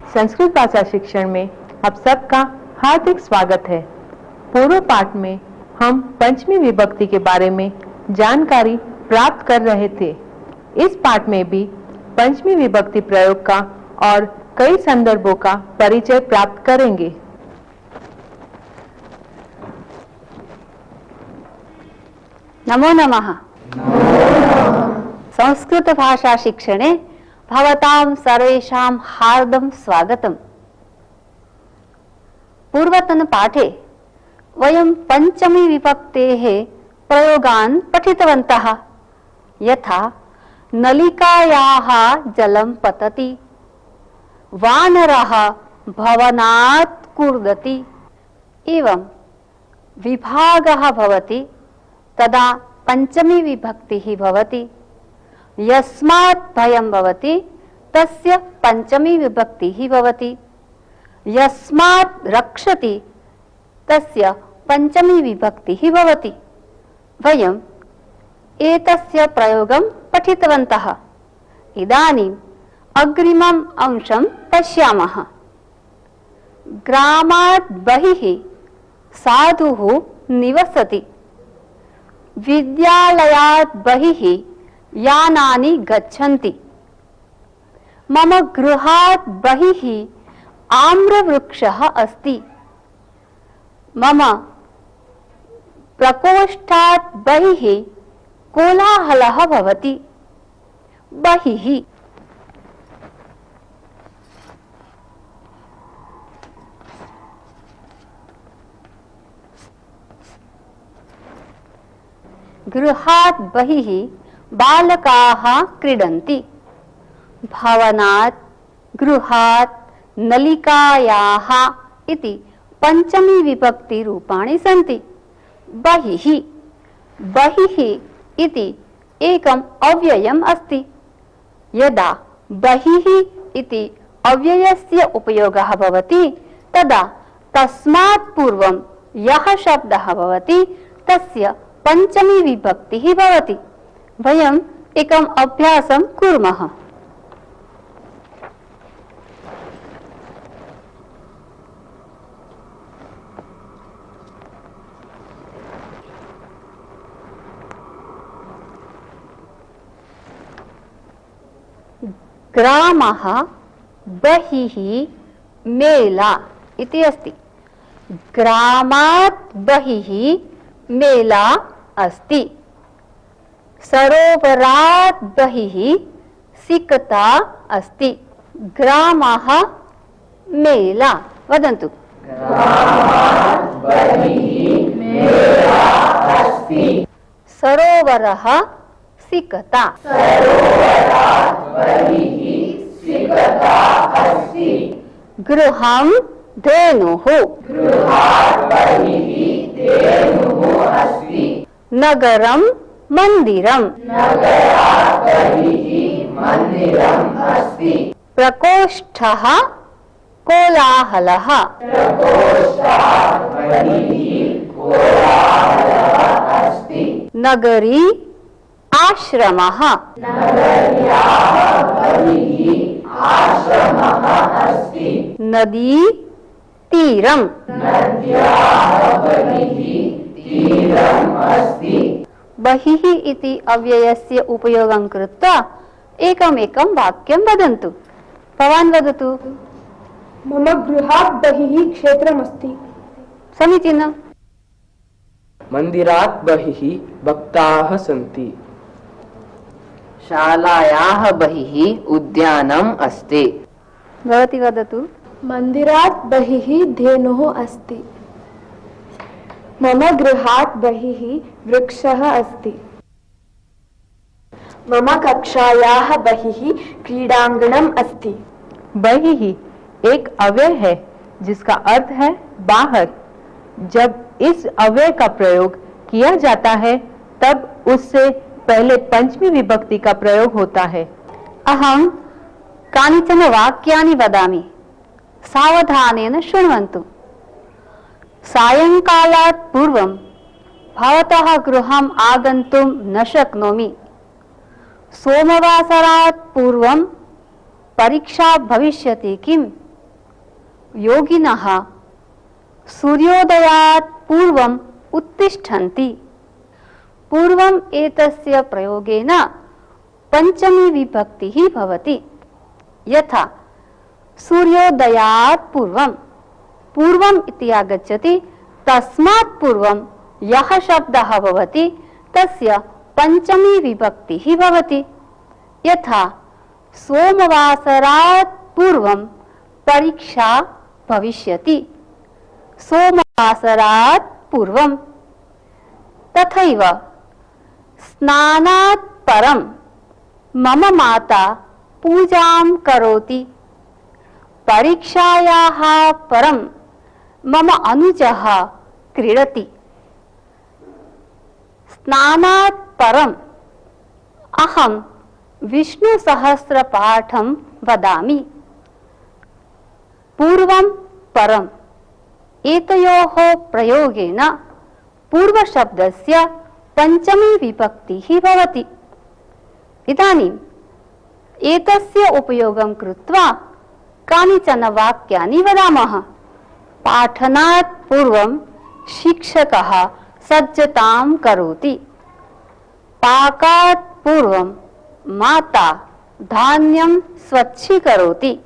संस्कृत भाषा शिक्षण में आप सबका हार्दिक स्वागत है। पूर्व पाठ में हम पंचमी विभक्ति के बारे में जानकारी प्राप्त कर रहे थे। इस पाठ में भी पंचमी विभक्ति प्रयोग का और कई संदर्भों का परिचय प्राप्त करेंगे। नमो नमः। संस्कृत भाषा शिक्षणे भवतां सर्वेषां हार्दं स्वागतम्। पूर्वतन पाठे वयं पंचमी विभक्तेः प्रयोगान् पठितवन्तः। यथा नलिकायाः जलं पतति, वानरः भवनात् कूर्दति। एवं विभागः भवति तदा पंचमी विभक्तिः भवति। यस्मात् भयं भवति तस्य पंचमी विभक्तिः भवति। यस्मात् रक्षति तस्य पंचमी विभक्तिः भवति। वयम् एतस्य प्रयोगं पठितवन्तः। इदानीम् अग्रिमम् अंशं पश्यामः। ग्रामात् बहिः साधुः निवसति। विद्यालयात् बहिः यानानि गच्छन्ति। मम गृहात् बहिः आम्रवृक्षः अस्ति। मम प्रकोष्ठात् बहिः कोलाहलः भवति। बहिः गृहात् बहिः बालकाः क्रीडन्ति। भवनात्, गृहात्, नलिकायाः इति पंचमी विभक्ति रूपाणि सन्ति। बहिः, बहिः इति एकम् अव्ययम् अस्ति। यदा बहिः इति अव्ययस्य उपयोगः भवति तदा तस्मात् पूर्वं यः शब्दः भवति तस्य पंचमी विभक्तिः भवति। वयम् एकम् अभ्यासं कुर्मः। ग्रामः बहिः मेला इति अस्ति। ग्रामात् बहिः मेला अस्ति। सरोवरात् बहिः सिकता अस्ति। ग्रामः मेला वदन्तु। ग्रामात् बहिः मेला अस्ति। सरोवरः सिकता। सरोवरात् बहिः सिकता अस्ति। गृहं धेनुः। गृहात् बहिः धेनुः अस्ति। नगरं मन्दिरम्। नगरात् बहिः मन्दिरम् अस्ति। प्रकोष्ठः कोलाहलः। प्रकोष्ठात् बहिः कोलाहलः अस्ति। नगरी आश्रमः। नगर्याः बहिः आश्रमः अस्ति। नदी तीरम्। नद्याः बहिः तीरम् अस्ति। बहिः इति अव्ययस्य उपयोगं कृत्वा एकमेकं वाक्यं वदन्तु। भवान् वदतु। मम गृहात् बहिः क्षेत्रमस्ति। समीचीनम्। मन्दिरात् बहिः भक्ताः सन्ति। शालायाः बहिः उद्यानम् अस्ति। भवती वदतु। मन्दिरात् बहिः धेनुः अस्ति। मम गृहात् बहिः वृक्षः अस्ति। मम कक्षायाः बहिः क्रीडाङ्गणम् अस्ति। बहिः एक अव्यय है जिसका अर्थ है बाहर। जब इस अव्यय का प्रयोग किया जाता है तब उससे पहले पंचमी विभक्ति का प्रयोग होता है। अहं कानिचन वाक्यानि वदामि, सावधानेन शृण्वन्तु। सायंकालात् पूर्वं भवतः गृहम् आगन्तुं न शक्नोमि। सोमवासरात् पूर्वं परीक्षा भविष्यति किम्? योगिनः सूर्योदयात् पूर्वम् उत्तिष्ठन्ति। पूर्वम् एतस्य प्रयोगेन पंचमी विभक्तिः भवति। यथा सूर्योदयात् पूर्वं, पूर्वम् इति आगच्छति, तस्मात् पूर्वं यः शब्दः भवति तस्य पंचमी विभक्तिः भवति। यथा सोमवासरात् पूर्वं परीक्षा भविष्यति, सोमवासरात् पूर्वं। तथैव स्नानात् परं मम माता पूजां करोति, परीक्षायाः परं मम अनुजः क्रीडति। स्नानात् परम् अहं विष्णुसहस्रपाठं वदामि। पूर्वं परम् एतयोः प्रयोगेन पूर्वशब्दस्य पंचमी विभक्तिः भवति। इदानीम् एतस्य उपयोगं कृत्वा कानिचन वाक्यानि वदामः। पाठनात् पूर्वं शिक्षकः सज्जतां करोति। पाकात् पूर्वं माता धान्यं स्वच्छीकरोति।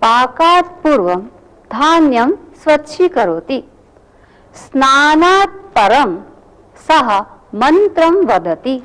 पाकात् पूर्वं धान्यं स्वच्छीकरोति। स्नानात् परं सः मन्त्रं वदति।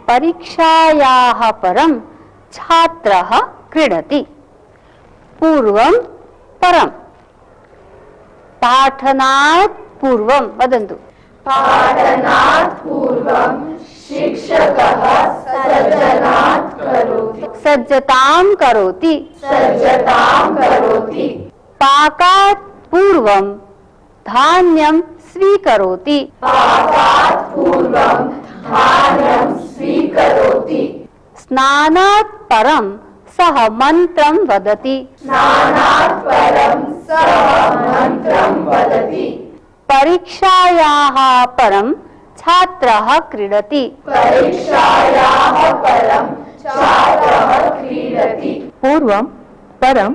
परीक्षायाः परं छात्रः क्रीडति। पूर्वं परं। पाठनात् पूर्वं वदन्तु। पाठनात् पूर्वं शिक्षकः सज्जनात् करोति। सज्जतां करोति। सज्जतां करोति। पाकात् पूर्वं धान्यं स्वीकरोति। पाकात् पूर्वं धान्यं स्वीकरोति। स्नानात् परं सः मन्त्रं वदति। स्नानात् परं सः मन्त्रं वदति। परीक्षायाः परं छात्रः क्रीडति। परीक्षायाः परं छात्रः क्रीडति। पूर्वम, परम,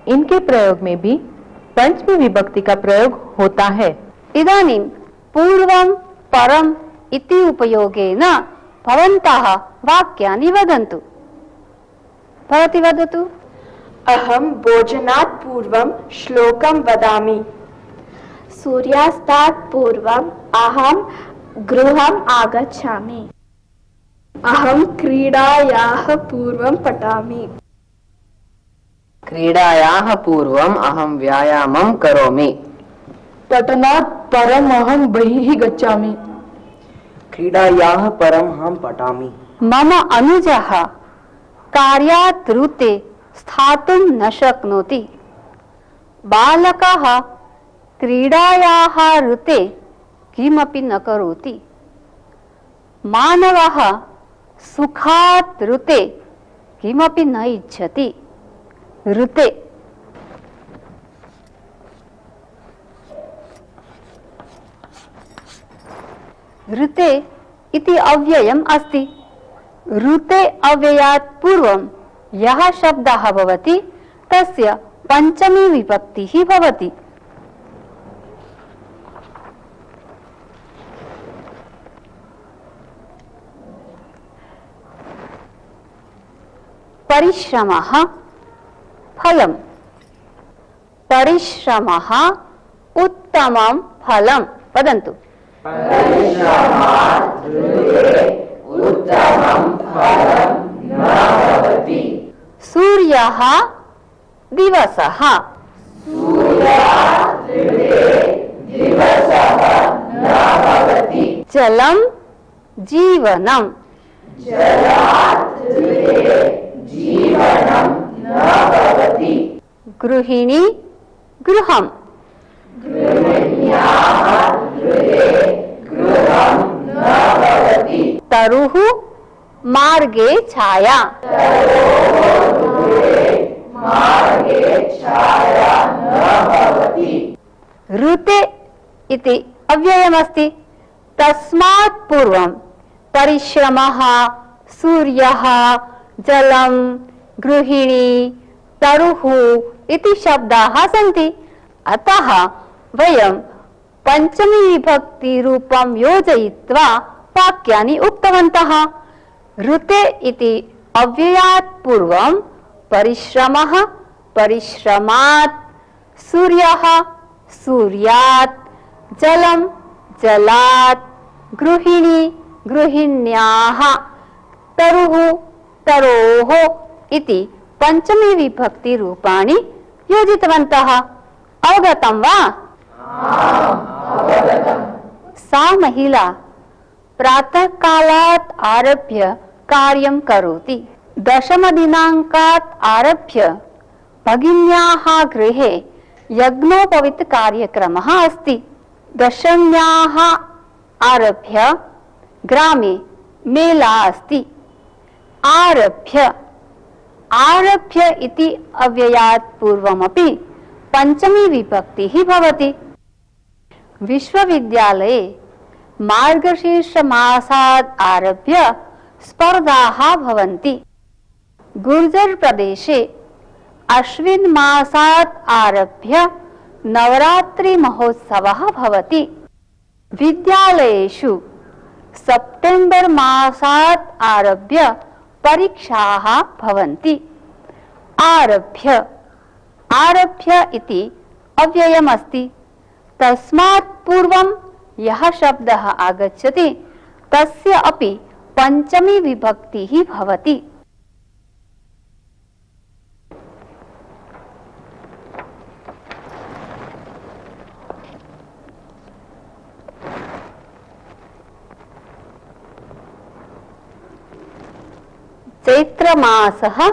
इनके प्रयोग में भी पंचमी विभक्ति का प्रयोग होता है। इदानीं पूर्वं परम् इति उपयोगेन भवन्तः वाक्यानि वदन्तु। भवती वदतु। अहं भोजनात् पूर्वं श्लोकं वदामि। सूर्यास्तात् पूर्वम् अहं गृहम् आगच्छामि। अहं क्रीडायाः पूर्वं पठामि। क्रीडायाः पूर्वम् अहं व्यायामं करोमि। पठनात् परम् अहं बहिः गच्छामि। क्रीडायाः परम् अहं पठामि। मम अनुजः कार्यात् ऋते स्थातुं न शक्नोति। बालकः क्रीडायाः ऋते किमपि न करोति। मानवः सुखात् ऋते किमपि न इच्छति। ऋते ऋते इति अव्ययम् अस्ति। ऋते अव्ययात् पूर्वं यः शब्दः भवति तस्य पंचमी विभक्तिः भवति। परिश्रमः फलम्। परिश्रमः उत्तमं फलं। वदन्तु। परिश्रमात् कृते उत्तमं फलं न भवति। सूर्यः दिवसः। सूर्यात् कृते दिवसः न भवति। जलं जीवनं। जलात् कृते जीवनं न भवति। गृहिणी गृहम्। गृहिण्याः कृते गृहं न भवति। तरुः मार्गे छाया। मार्गे छाया न भवति। ऋते इति अव्ययमस्ति। तस्मात् पूर्वं परिश्रमः, सूर्यः, जलं, गृहिणी, तरुः इति शब्दाः सन्ति। अतः वयं पंचमी विभक्ति रूपं योजयित्वा वाक्यानि उक्तवन्तः। ऋते इति अव्ययात् पूर्वं परिश्रमः, परिश्रमात्, सूर्यः, सूर्यात्, जलं, जलात्, गृहिणी, गृहिण्याः, तरुः, तरोः इति पंचमी विभक्ति रूपाणि योजितवन्तः। अवगतं वा? सा महिला प्रातःकालात् आरभ्य कार्यं करोति। दशमदिनाङ्कात् आरभ्य भगिन्याः गृहे यज्ञोपवीत कार्यक्रमः अस्ति। दशम्याः आरभ्य ग्रामे मेला अस्ति। आरभ्य आरभ्य इति अव्ययात् पूर्वमपि पंचमी विभक्तिः भवति। विश्वविद्यालये मार्गशीर्ष मासात् आरभ्य स्पर्धाः भवन्ति। गुर्जर प्रदेशे अश्विन मासात् आरभ्य नवरात्रि महोत्सवः भवति। विद्यालयेषु सेप्टेम्बर मासात् आरभ्य परीक्षाः भवन्ति। आरभ्य आरभ्य इति अव्ययमस्ति। तस्मात् पूर्वं यः शब्दः आगच्छति तस्य अपि पंचमी विभक्तिः भवति। चैत्रमासः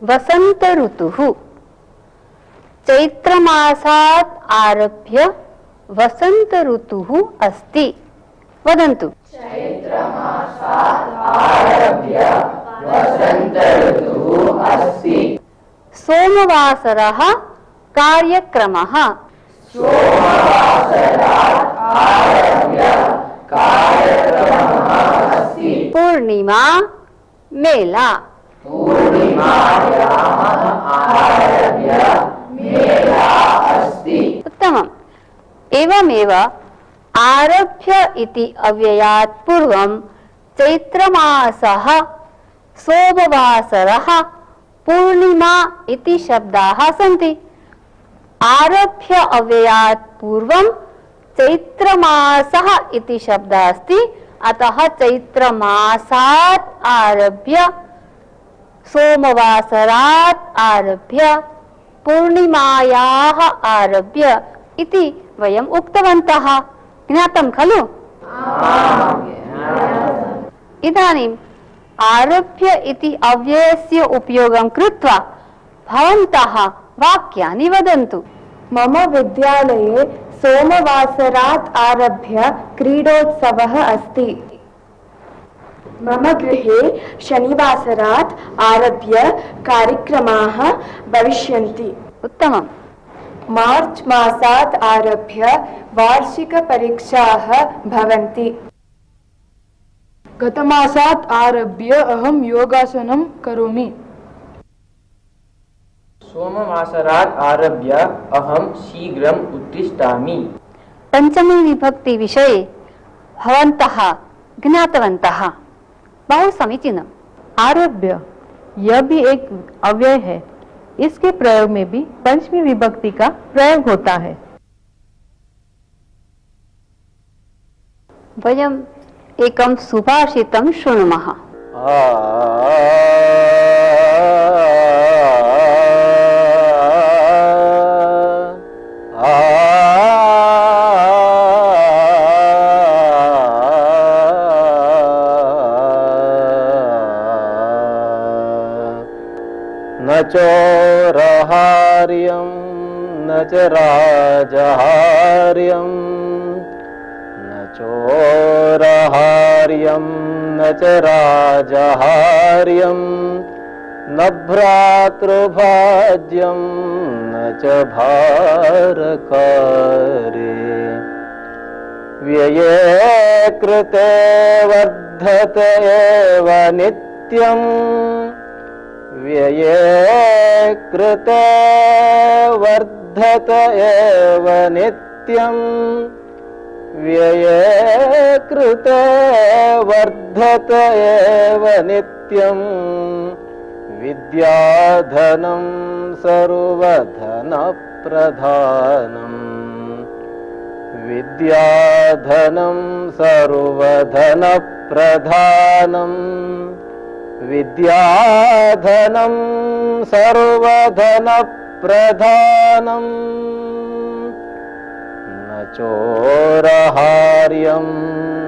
वसंत ऋतुः। चैत्रमासात् आरभ्य वसंत ऋतुः अस्ति। वदन्तु। चैत्रमासात् आरभ्य वसंत ऋतुः अस्ति। सोमवासरः कार्यक्रमः। सोमवासरात् आरभ्य कार्यक्रमः अस्ति। पूर्णिमा मेला। पूर्णिमायाः आरभ्य मेला अस्ति। उत्तमम्। एवमेव आरभ्य इति अव्ययात् पूर्वं चैत्रमासः, सोमवासरः, पूर्णिमा इति शब्दाः सन्ति। आरभ्य अव्ययात् पूर्वं चैत्रमासः इति शब्दः अस्ति। अतः चैत्रमासात् आरभ्य, सोमवासरात् आरभ्य, पूर्णिमायाः आरभ्य इति वयम् उक्तवन्तः। ज्ञातं खलु? इदानीम् आरभ्य इति अव्ययस्य उपयोगं कृत्वा भवन्तः वाक्यानि वदन्तु। मम विद्यालये सोमवासरात् आरभ्य क्रीडोत्सवः अस्ति। मम गृहे शनिवासरात् आरभ्य कार्यक्रमाः भविष्यन्ति। उत्तमम्। मार्च मासात् आरभ्य वार्षिकपरीक्षाः भवन्ति। गतमासात् आरभ्य अहं योगासनं करोमि। सोमवासरात् आरभ्य अहं शीघ्रम् उत्तिष्ठामि। पंचमी विभक्ति विषये भवन्तः ज्ञातवन्तः। बहु समीचीनम्। आरभ्य यह भी एक अव्यय है। इसके प्रयोग में भी पंचमी विभक्ति का प्रयोग होता है। वयम् एकं सुभाषितं शृणुमः। न चोरहार्यं न च राजहार्यं न चोरहार्यं न च राजहार्यं न भ्रातृभाज्यं न च भारकारे व्यये कृते वर्धते एव नित्यम् व्यये कृते वर्धत एव नित्यम् व्यये कृते वर्धत एव नित्यम् विद्याधनं सर्वधनप्रधानम् विद्याधनं सर्वधनप्रधानम् विद्याधनं सर्वधनप्रधानम् न चोरहार्यं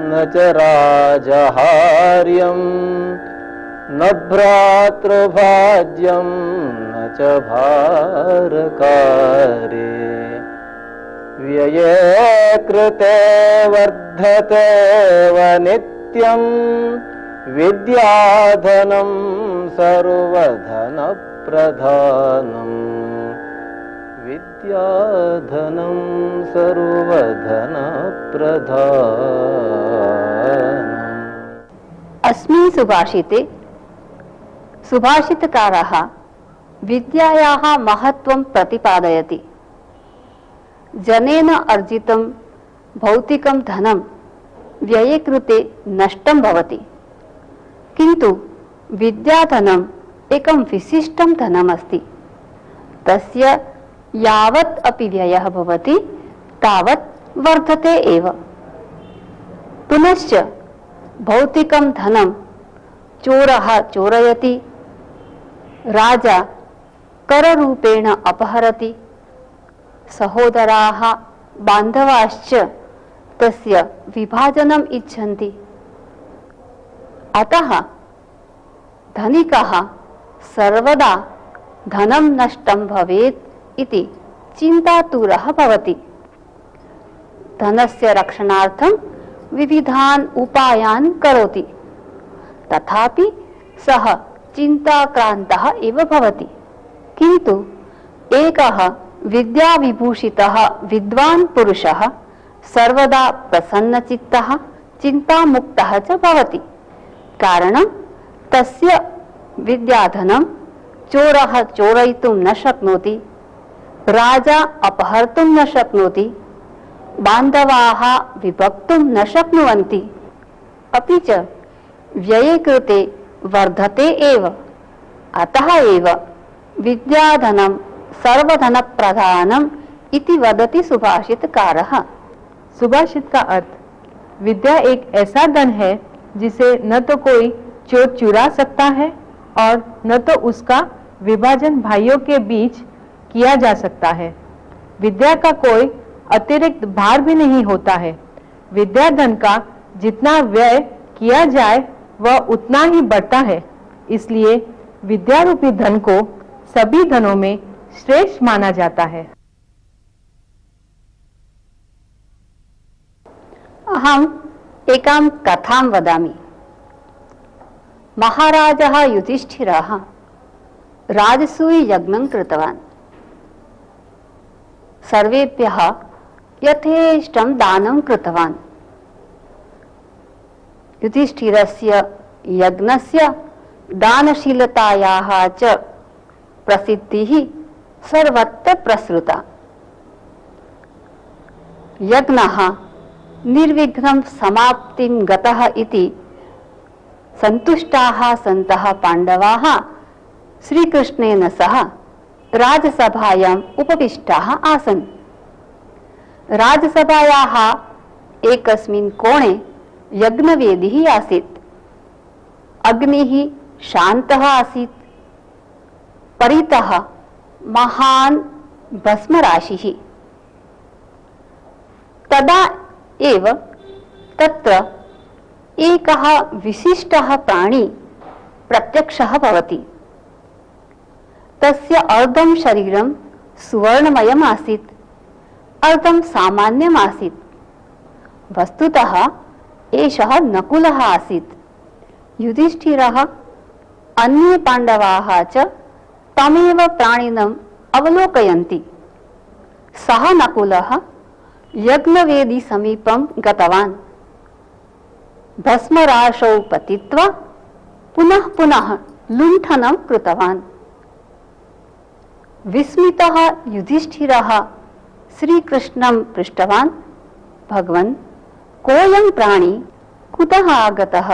न च राजहार्यं न भ्रातृभाज्यं न च भारकारे व्यये कृते वर्धते एव नित्यम् विद्याधनं सर्वधनप्रधानम् विद्याधनं सर्वधनप्रधानम्। अस्मिन् सुभाषिते सुभाषितकारः विद्यायाः महत्त्वं प्रतिपादयति। जनेन अर्जितं भौतिकं धनं व्यये कृते नष्टं भवति, किन्तु विद्याधनम् एकं विशिष्टं धनमस्ति। तस्य यावत् अपि व्ययः भवति तावत् वर्धते एव। पुनश्च भौतिकं धनं चोरः चोरयति, राजा कररूपेण अपहरति, सहोदराः बान्धवाश्च तस्य विभाजनम् इच्छन्ति। अतः धनिकः सर्वदा धनं नष्टं भवेत् इति चिन्तातुरः भवति। धनस्य रक्षणार्थं विविधान् उपायान् करोति, तथापि सः चिन्ताक्रान्तः एव भवति। किन्तु एकः विद्याविभूषितः विद्वान् पुरुषः सर्वदा प्रसन्नचित्तः चिन्तामुक्तः च भवति। कारणं तस्य विद्याधनं चोरः चोरयितुं न शक्नोति, राजा अपहर्तुं न शक्नोति, बान्धवाः विभक्तुं न शक्नुवन्ति, अपि च व्यये कृते वर्धते एव। अतः एव विद्याधनं सर्वधनप्रधानम् इति वदति सुभाषितकारः। सुभाषित का अर्थ, विद्या एक ऐसा धन है जिसे न तो कोई चोर चुरा सकता है और न तो उसका विभाजन भाइयों के बीच किया जा सकता है। विद्या का कोई अतिरिक्त भार भी नहीं होता है। विद्या धन का जितना व्यय किया जाए वह उतना ही बढ़ता है। इसलिए विद्या रूपी धन को सभी धनों में श्रेष्ठ माना जाता है। अहम् एकां कथां वदामि। महाराजः युधिष्ठिरः राजसूययज्ञं कृतवान्। सर्वेभ्यः यथेष्टं दानं कृतवान्। युधिष्ठिरस्य यज्ञस्य दानशीलतायाः च प्रसिद्धिः सर्वत्र प्रसृता। यज्ञः निर्विघ्नं समाप्तिं गतः इति सन्तुष्टाः सन्तः पाण्डवाः श्रीकृष्णेन सह राजसभायाम् उपविष्टाः आसन्। राजसभायाः एकस्मिन् कोणे यज्ञवेदिः आसीत्। अग्निः शान्तः आसीत्। परितः महान् भस्मराशिः। तदा एव तत्र एकः विशिष्टः प्राणी प्रत्यक्षः भवति। तस्य अर्धं शरीरं सुवर्णमयम् आसीत्, अर्धं सामान्यम् आसीत्। वस्तुतः एषः नकुलः आसीत्। युधिष्ठिरः अन्ये पाण्डवाः च तमेव प्राणिनम् अवलोकयन्ति। सः नकुलः यज्ञवेदी समीपं गतवान्। भस्मराशौ पतित्वा पुनः पुनः लुण्ठनं कृतवान्। विस्मितः युधिष्ठिरः श्रीकृष्णं पृष्टवान्, भगवन्, कोऽयं प्राणी कुतः आगतः?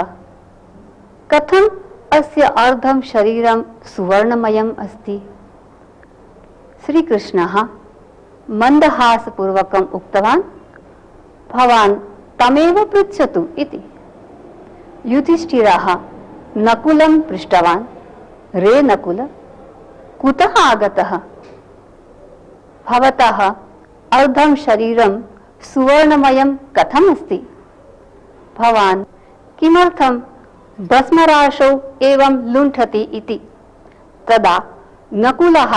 कथम् अस्य अर्धं शरीरं सुवर्णमयम् अस्ति? श्रीकृष्णः मन्दहासपूर्वकम् उक्तवान्, भवान् तमेव पृच्छतु इति। युधिष्ठिरः नकुलं पृष्टवान्, रे नकुल, कुतः आगतः? भवतः अर्धं शरीरं सुवर्णमयं कथम् अस्ति? भवान् किमर्थं भस्मराशौ एवं लुण्ठति इति? तदा नकुलः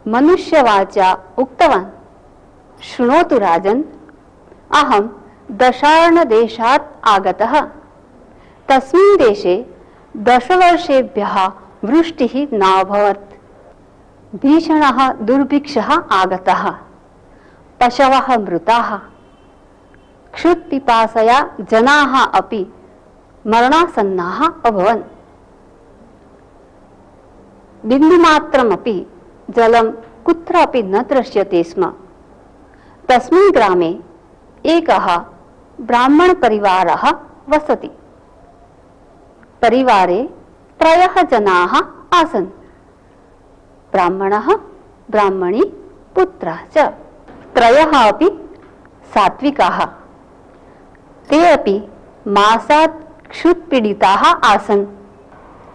मनुष्यवाचा उक्तवान्, शृणोतु राजन्, अहं दशार्णदेशात् आगतः। तस्मिन् देशे 10 वर्षेभ्यः वृष्टिः नाभवत्। भीषणः दुर्भिक्षः आगतः। पशवः मृताः। क्षुत्पिपासया जनाः अपि मरणासन्नाः अभवन्। बिन्दुमात्रमपि जलं कुत्रापि न दृश्यते स्म। तस्मिन् ग्रामे एकः ब्राह्मणपरिवारः वसति। परिवारे 3 जनाः आसन्, ब्राह्मणः, ब्राह्मणी, पुत्रः च। 3 अपि सात्विकाः। ते अपि मासात् क्षुत्पीडिताः आसन्।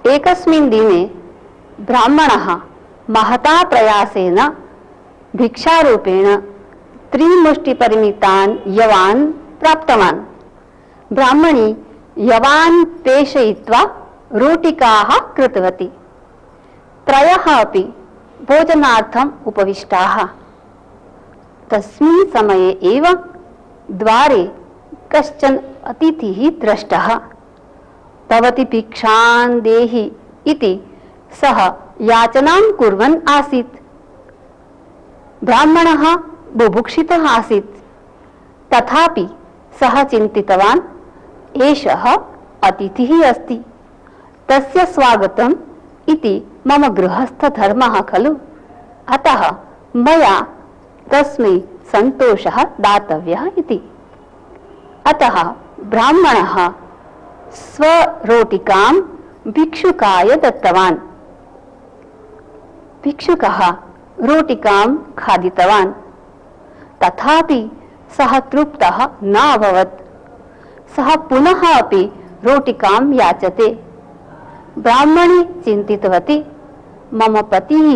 एकस्मिन् दिने ब्राह्मणः महता प्रयासेन भिक्षारूपेण 3 मुष्टिपरिमितान् यवान् प्राप्तवान्। ब्राह्मणी यवान् पेषयित्वा रोटिकाः कृतवती। 3 अपि भोजनार्थम् उपविष्टाः। तस्मिन् समये एव द्वारे कश्चन अतिथिः दृष्टः। भवती भिक्षां देहि इति सः याचनां कुर्वन् आसीत्। ब्राह्मणः बुभुक्षितः आसीत्। तथापि सः चिन्तितवान्, एषः अतिथिः अस्ति, तस्य स्वागतम् इति मम गृहस्थधर्मः खलु, अतः मया तस्मै सन्तोषः दातव्यः इति। अतः ब्राह्मणः स्वरोटिकां भिक्षुकाय दत्तवान्। भिक्षुकः रोटिकां खादितवान्। तथापि सः तृप्तः न अभवत्। सः पुनः अपि रोटिकां याचते। ब्राह्मणी चिन्तितवती, मम पतिः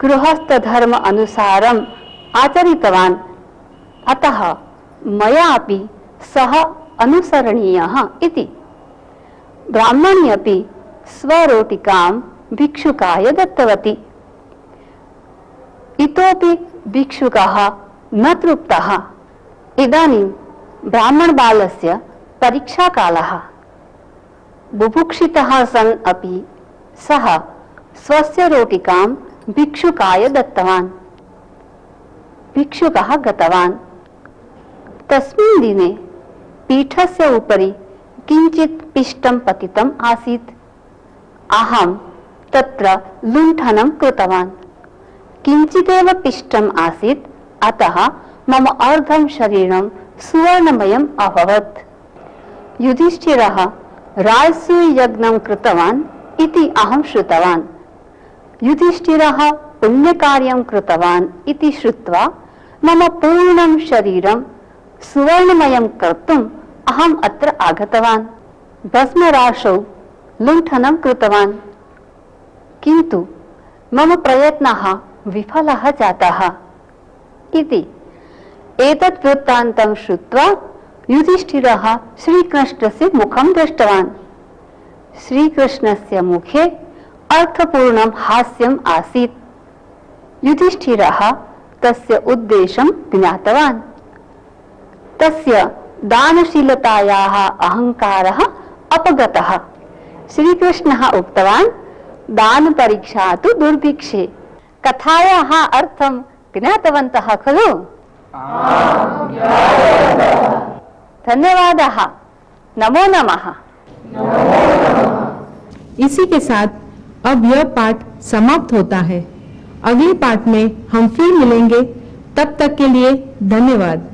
गृहस्थधर्म अनुसारम् आचरितवान्, अतः मया अपि सः अनुसरणीयः इति। ब्राह्मणी अपि स्वरोटिकां भिक्षुकाय दत्तवती। इतोपि भिक्षुकः न तृप्तः। इदानीं ब्राह्मणबालस्य परीक्षाकालः। बुभुक्षितः सन् अपि सः स्वस्य रोटिकां भिक्षुकाय दत्तवान्। भिक्षुकः गतवान्। तस्मिन् दिने पीठस्य उपरि किञ्चित् पिष्टं पतितम् आसीत्। अहं तत्र लुण्ठनं कृतवान्। किञ्चिदेव पिष्टम् आसीत्, अतः मम अर्धं शरीरं सुवर्णमयम् अभवत्। युधिष्ठिरः राजसूययज्ञं कृतवान् इति अहं श्रुतवान्। युधिष्ठिरः पुण्यकार्यं कृतवान् इति श्रुत्वा मम पूर्णं शरीरं सुवर्णमयं कर्तुम् अहम् अत्र आगतवान्। भस्मराशौ लुण्ठनं कृतवान्, किन्तु मम प्रयत्नः विफलः जातः इति। एतत् वृत्तान्तं श्रुत्वा युधिष्ठिरः श्रीकृष्णस्य मुखं दृष्टवान्। श्रीकृष्णस्य मुखे अर्थपूर्णं हास्यम् आसीत्। युधिष्ठिरः तस्य उद्देशं ज्ञातवान्। तस्य दानशीलतायाः अहङ्कारः अपगतः। श्रीकृष्णः उक्तवान्, दानपरीक्षा तु दुर्भिक्षे। कथायाः अर्थं ज्ञातवन्तः खलु? धन्यवादः। नमो नमः। इसी के साथ अब यह पाठ समाप्त होता है। अगले पाठ में हम फिर मिलेंगे। तब तक के लिए धन्यवाद।